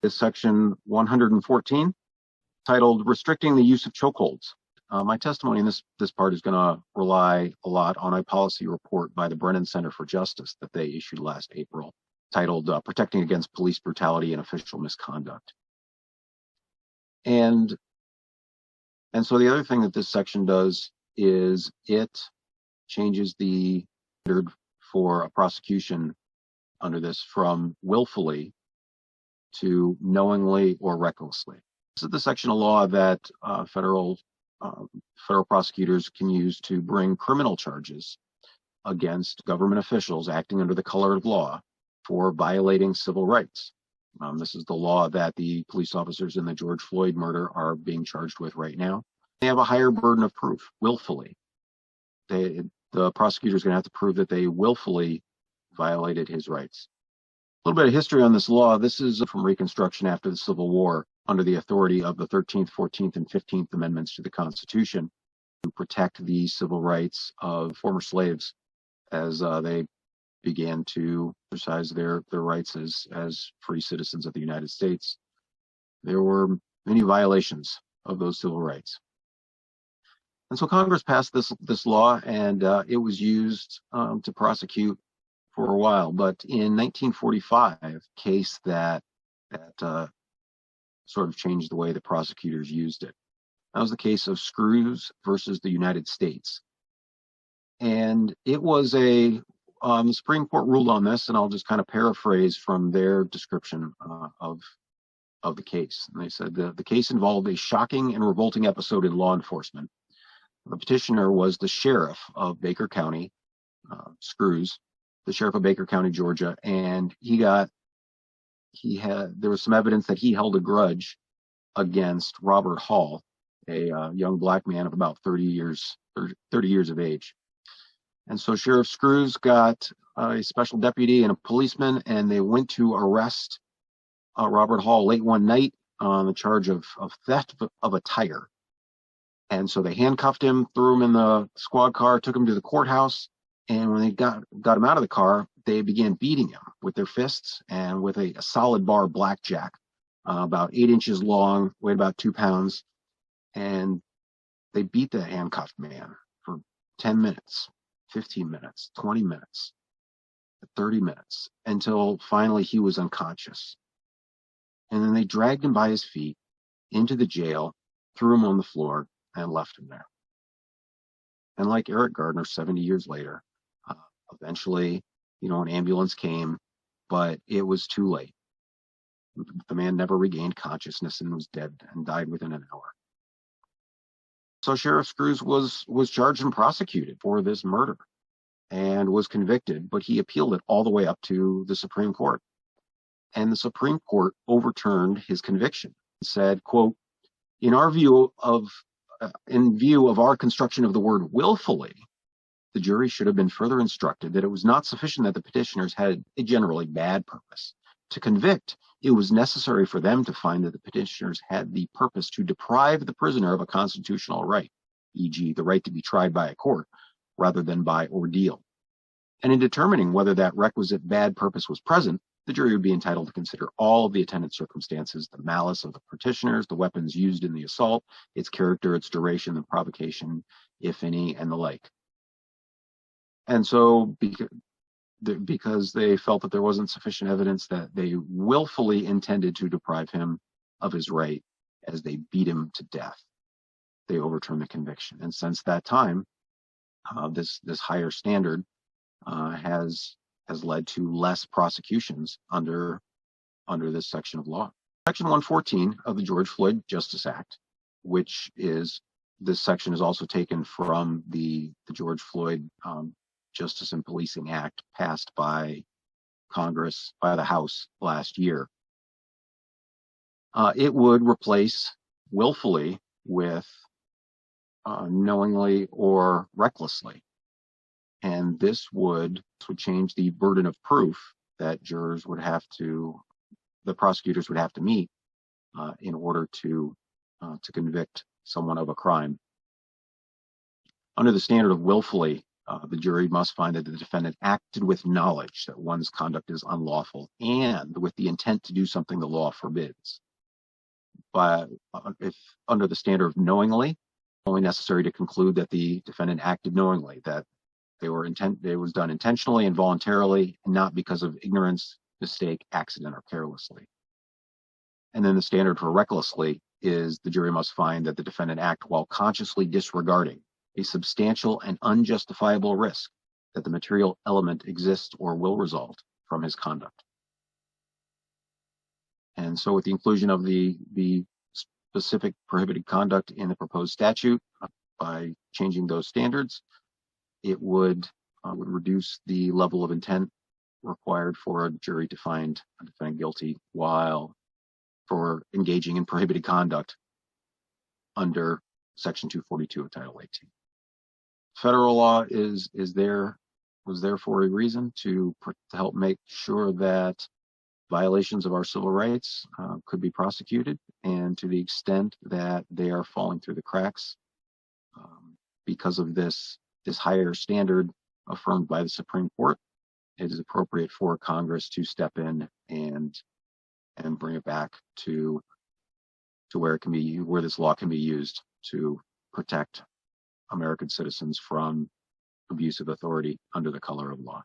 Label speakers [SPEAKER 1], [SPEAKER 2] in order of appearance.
[SPEAKER 1] is Section 114, titled Restricting the Use of Chokeholds. My testimony in this part is going to rely a lot on a policy report by the Brennan Center for Justice that they issued last April, titled Protecting Against Police Brutality and Official Misconduct. And so the other thing that this section does is it changes the standard for a prosecution under this from willfully to knowingly or recklessly. This is the section of law that federal prosecutors can use to bring criminal charges against government officials acting under the color of law for violating civil rights. This is the law that the police officers in the George Floyd murder are being charged with right now. They have a higher burden of proof, willfully. The prosecutor is going to have to prove that they willfully violated his rights. A little bit of history on this law. This is from Reconstruction after the Civil War, under the authority of the 13th, 14th, and 15th Amendments to the Constitution to protect the civil rights of former slaves as they began to exercise their rights as free citizens of the United States. There were many violations of those civil rights. And so Congress passed this law, and it was used to prosecute for a while. But in 1945, a case that sort of changed the way the prosecutors used it. That was the case of Screws versus the United States. And it was the Supreme Court ruled on this, and I'll just kind of paraphrase from their description of the case. And they said the case involved a shocking and revolting episode in law enforcement. The petitioner was the sheriff of Baker County, Screws, the sheriff of Baker County, Georgia, and there was some evidence that he held a grudge against Robert Hall, a young black man of about 30 years of age. And so Sheriff Screws got a special deputy and a policeman, and they went to arrest Robert Hall late one night on the charge of theft of a tire. And so they handcuffed him, threw him in the squad car, took him to the courthouse. And when they got him out of the car, they began beating him with their fists and with a solid bar blackjack, about 8 inches long, weighed about 2 pounds. And they beat the handcuffed man for 10 minutes, 15 minutes, 20 minutes, 30 minutes, until finally he was unconscious. And then they dragged him by his feet into the jail, threw him on the floor, and left him there. And like Eric Gardner, 70 years later, eventually, an ambulance came, but it was too late. The man never regained consciousness and was dead and died within an hour. So Sheriff Screws was charged and prosecuted for this murder and was convicted, but he appealed it all the way up to the Supreme Court. And the Supreme Court overturned his conviction and said, quote, in view of our construction of the word willfully, the jury should have been further instructed that it was not sufficient that the petitioners had a generally bad purpose. To convict, it was necessary for them to find that the petitioners had the purpose to deprive the prisoner of a constitutional right, e.g., the right to be tried by a court, rather than by ordeal. And in determining whether that requisite bad purpose was present, the jury would be entitled to consider all of the attendant circumstances, the malice of the petitioners, the weapons used in the assault, its character, its duration, the provocation, if any, and the like. And so because they felt that there wasn't sufficient evidence that they willfully intended to deprive him of his right as they beat him to death, they overturned the conviction. And since that time, this higher standard has led to less prosecutions under this section of law. Section 114 of the George Floyd Justice Act, this section is also taken from the George Floyd Justice and Policing Act passed by Congress, by the House last year. It would replace willfully with knowingly or recklessly. And this would change the burden of proof that the prosecutors would have to meet in order to convict someone of a crime. Under the standard of willfully, The jury must find that the defendant acted with knowledge that one's conduct is unlawful and with the intent to do something the law forbids. But if under the standard of knowingly, only necessary to conclude that the defendant acted knowingly, that it was done intentionally and voluntarily, and not because of ignorance, mistake, accident, or carelessly. And then the standard for recklessly is the jury must find that the defendant act while consciously disregarding a substantial and unjustifiable risk that the material element exists or will result from his conduct. And so with the inclusion of the specific prohibited conduct in the proposed statute, by changing those standards, it would reduce the level of intent required for a jury to find a defendant guilty while for engaging in prohibited conduct under Section 242 of Title 18. Federal law was there for a reason to help make sure that violations of our civil rights could be prosecuted, and to the extent that they are falling through the cracks because of this higher standard affirmed by the Supreme Court, it is appropriate for Congress to step in and bring it back to where it can be, where this law can be used to protect American citizens from abuse of authority under the color of law.